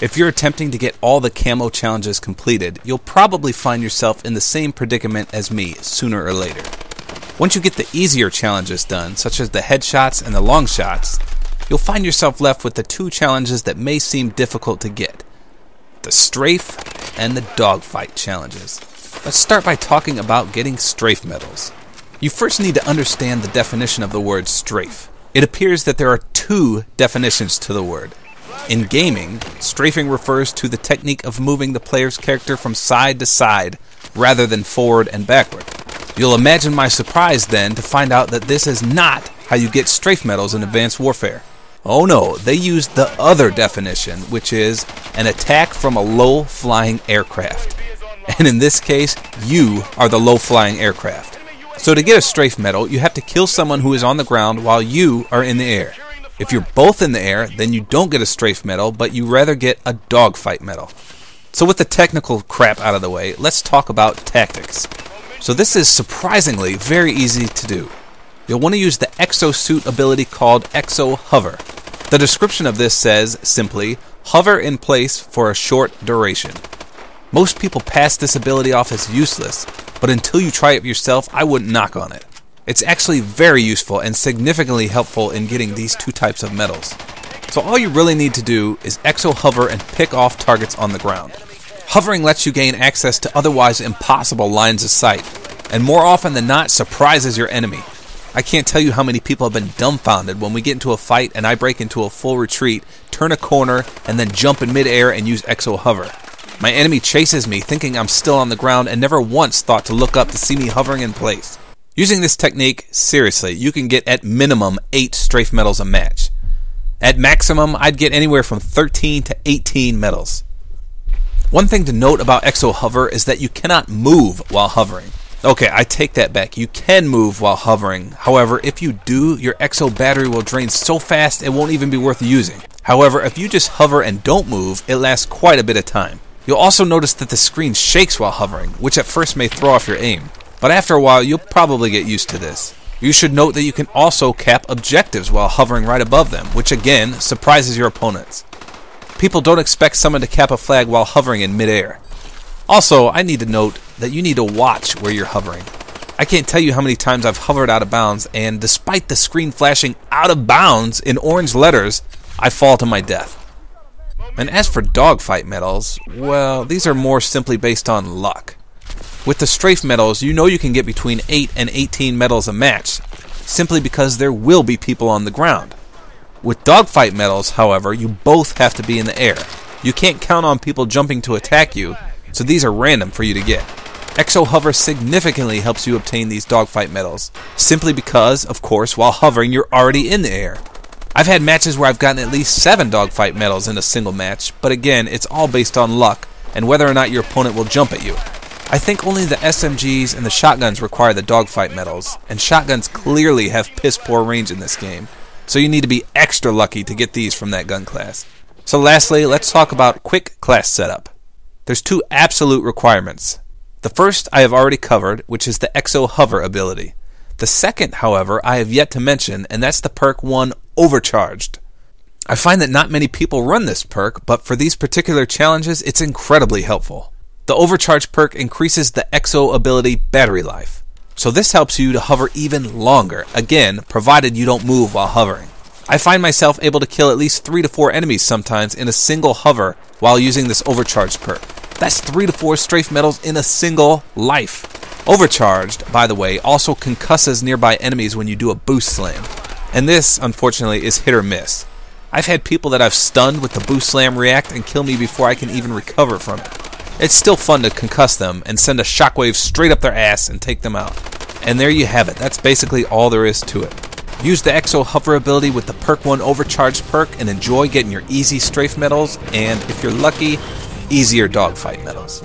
If you're attempting to get all the camo challenges completed, you'll probably find yourself in the same predicament as me sooner or later. Once you get the easier challenges done, such as the headshots and the long shots, you'll find yourself left with the two challenges that may seem difficult to get: the Strafe and the Dogfight challenges. Let's start by talking about getting Strafe medals. You first need to understand the definition of the word strafe. It appears that there are two definitions to the word. In gaming, strafing refers to the technique of moving the player's character from side to side rather than forward and backward. You'll imagine my surprise then to find out that this is not how you get strafe medals in Advanced Warfare. Oh no, they use the other definition, which is an attack from a low-flying aircraft. And in this case, you are the low-flying aircraft. So to get a strafe medal, you have to kill someone who is on the ground while you are in the air. If you're both in the air, then you don't get a strafe medal, but you rather get a dogfight medal. So with the technical crap out of the way, let's talk about tactics. So this is surprisingly very easy to do. You'll want to use the exosuit ability called Exo Hover. The description of this says simply, hover in place for a short duration. Most people pass this ability off as useless, but until you try it yourself, I wouldn't knock on it. It's actually very useful and significantly helpful in getting these two types of medals. So all you really need to do is Exo Hover and pick off targets on the ground. Hovering lets you gain access to otherwise impossible lines of sight, and more often than not surprises your enemy. I can't tell you how many people have been dumbfounded when we get into a fight and I break into a full retreat, turn a corner, and then jump in midair and use Exo Hover. My enemy chases me thinking I'm still on the ground and never once thought to look up to see me hovering in place. Using this technique, seriously, you can get at minimum 8 strafe medals a match. At maximum, I'd get anywhere from 13 to 18 medals. One thing to note about Exo Hover is that you cannot move while hovering. Okay, I take that back. You can move while hovering. However, if you do, your Exo battery will drain so fast it won't even be worth using. However, if you just hover and don't move, it lasts quite a bit of time. You'll also notice that the screen shakes while hovering, which at first may throw off your aim. But after a while, you'll probably get used to this. You should note that you can also cap objectives while hovering right above them, which again, surprises your opponents. People don't expect someone to cap a flag while hovering in midair. Also, I need to note that you need to watch where you're hovering. I can't tell you how many times I've hovered out of bounds, and despite the screen flashing out of bounds in orange letters, I fall to my death. And as for dogfight medals, well, these are more simply based on luck. With the strafe medals, you know you can get between 8 and 18 medals a match, simply because there will be people on the ground. With dogfight medals, however, you both have to be in the air. You can't count on people jumping to attack you, so these are random for you to get. Exo Hover significantly helps you obtain these dogfight medals, simply because, of course, while hovering you're already in the air. I've had matches where I've gotten at least 7 dogfight medals in a single match, but again, it's all based on luck and whether or not your opponent will jump at you. I think only the SMGs and the shotguns require the dogfight medals, and shotguns clearly have piss poor range in this game, so you need to be extra lucky to get these from that gun class. So lastly, let's talk about quick class setup. There's 2 absolute requirements. The first I have already covered, which is the Exo Hover ability. The second, however, I have yet to mention, and that's the perk 1, Overcharged. I find that not many people run this perk, but for these particular challenges, it's incredibly helpful. The Overcharge perk increases the Exo ability battery life. So this helps you to hover even longer, again, provided you don't move while hovering. I find myself able to kill at least 3 to 4 enemies sometimes in a single hover while using this Overcharged perk. That's 3 to 4 strafe medals in a single life. Overcharged, by the way, also concusses nearby enemies when you do a boost slam. And this, unfortunately, is hit or miss. I've had people that I've stunned with the boost slam react and kill me before I can even recover from it. It's still fun to concuss them and send a shockwave straight up their ass and take them out. And there you have it. That's basically all there is to it. Use the Exo Hover ability with the perk 1 Overcharged perk and enjoy getting your easy strafe medals and, if you're lucky, easier dogfight medals.